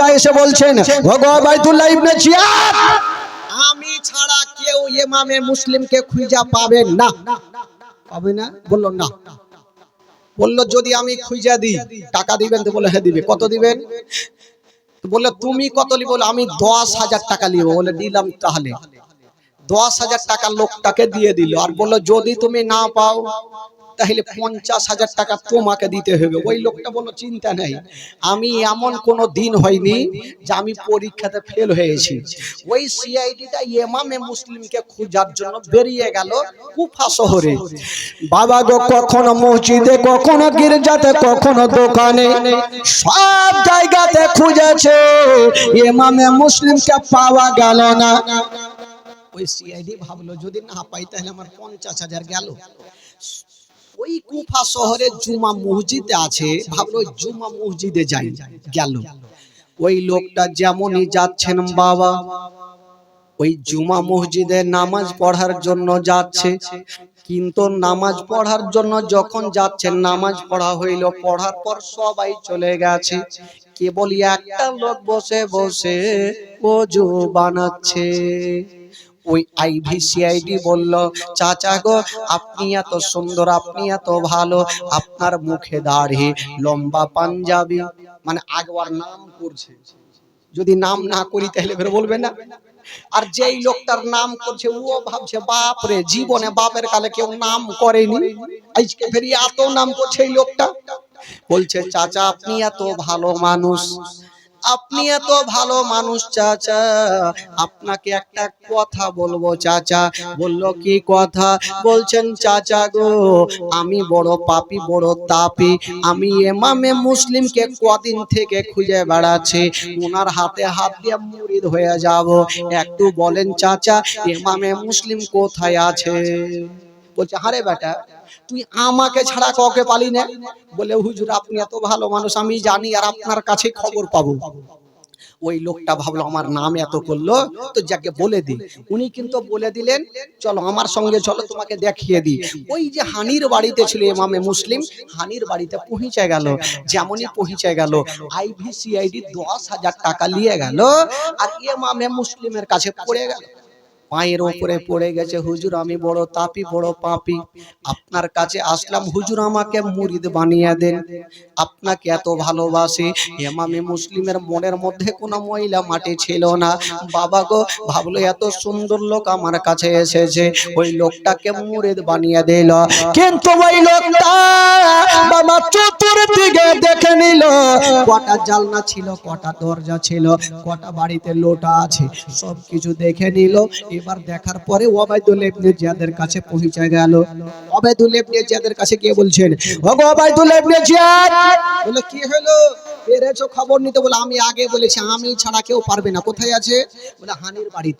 লোকটা এসে বলছেন, ওগো উবাইদুল্লাহ ইবনে জিয়াদ, আমি ছাড়া কেউ ইমামে মুসলিমকে খুঁজে পাবেন না। পাবে না? বলল না। বললো যদি আমি খুঁজে দিই টাকা দিবেন? তো বলে হ্যাঁ দিবে। কত দিবেন? তো বললো তুমি কত নিবে? বলে আমি 10,000 টাকা নিব। বলে দিলাম। তাহলে 10,000 টাকা লোকটাকে দিয়ে দিল আর বললো যদি তুমি না পাও তাহলে 50,000 টাকা তোমাকে দিতে হবে। ওই লোকটা বললো চিন্তা নেই, আমি এমন কোনো দিন হয়নি যে আমি পরীক্ষাতে ফেল হয়েছি। ওই সিআইডিটা ইমামে মুসলিমকে খোঁজার জন্য বেরিয়ে গেল কুফা শহরে। বাবা গো, কখনো মসজিদে, কখনো গির্জাতে, কখনো দোকানে, সব জায়গাতে খুঁজেছে, ইমামে মুসলিমকে পাওয়া গেল না। ওই সিআইডি ভাবলো যদি না পাই তাহলে আমার 50,000 গেল। ওই কুফা শহরে জুমা মসজিদে আছে, ভাবলো জুমা মসজিদে যাই। গেল। ওই লোকটা যেমনই যাচ্ছেন বাবা, ওই জুমা মসজিদে নামাজ পড়ার জন্য যাচ্ছে। কিন্তু নামাজ পড়ার জন্য যখন যাচ্ছেন, নামাজ পড়া হইল, পড়ার পর সবাই চলে গেছে, কেবল একটা লোক বসে বসে ওযু বানাচ্ছে। ওই আইভিসিআইডি বলল, চাচা গো, আপনি এত সুন্দর, আপনি এত ভালো, আপনার মুখে দাড়ি, লম্বা পাঞ্জাবি, মানে আগবার নাম করছে। যদি নাম না করি তাহলে ফের বলবে না। আর যেই লোকটার নাম করছে ও ভাবছে বাপ রে, জীবনে বাপের কালে কেউ নাম করেনি, আজকে ফের এত নাম করছে এই লোকটা। বলছে চাচা আপনি এত ভালো মানুষ, আপনি এত ভালো মানুষ চাচা, আপনাকে একটা কথা বলবো চাচা। বলল কি কথা? বলছেন চাচা গো, আমি বড় পাপী, বড় তাপী, আমি ইমামে মুসলিমকে কদিন থেকে খুঁজে বেড়াচ্ছি, ওনার হাতে হাত দিয়ে মুরিদ হয়ে যাব, একটু বলেন চাচা ইমামে মুসলিম কোথায় আছে? বলছে আরে বেটা, তুই আমাকে ছাড়া কাউকে পালি না? বলে হুজুর আপনি এত ভালো মানুষ, আমি জানি আর আপনার কাছে খবর পাবো। ওই লোকটা ভাবলো আমার নাম এত করলো তো যাকে বলে দিই। উনি কিন্তু বলে দিলেন চলো আমার সঙ্গে চলো, তোমাকে দেখিয়ে দিই। ওই যে হানির বাড়িতে ছিল ইমামে মুসলিম, হানির বাড়িতে পৌঁছে গেল। যেমনই পৌঁছে গেল, আইভিসিআইডি 10,000 টাকা নিয়ে গেল আর ইমামে মুসলিমের কাছে পড়ে গেল, পায়ের উপরে পড়ে গেছে। হুজুর আমি বড় তাপী, বড় পাপী, আপনার কাছে আসলাম, হুজুর আমাকে মুরিদ বানিয়ে দেন, আপনাকে এত ভালোবাসি। ইমামে মুসলিমের মনের মধ্যে কোনো ময়লা মাটি ছিল না। বাবা গো, ভাবলো এত সুন্দর লোক আমার কাছে এসেছে, ওই লোকটাকে মুরিদ বানিয়ে দিল। কিন্তু ওই লোকটা বাবা চতুর্দিকে দেখে নিল, কটা জানলা ছিল, কটা দরজা ছিল, কটা বাড়িতে লোটা আছে, সব কিছু দেখে নিল। এবার দেখার পরে উবাইদুল্লাহ ইবনে জিয়াদের কাছে পৌঁছে গেল। উবাইদুল্লাহ ইবনে জিয়াদের কাছে গিয়ে বলছেন, ওগো উবাইদুল্লাহ ইবনে জিয়াদ। বলে কি হলো? পেরেছো খবর নিতে? বলে আমি আগে বলেছি আমি ছাড়া কেউ পারবে না। কোথায় আছে? বলে হানির বাড়িতে।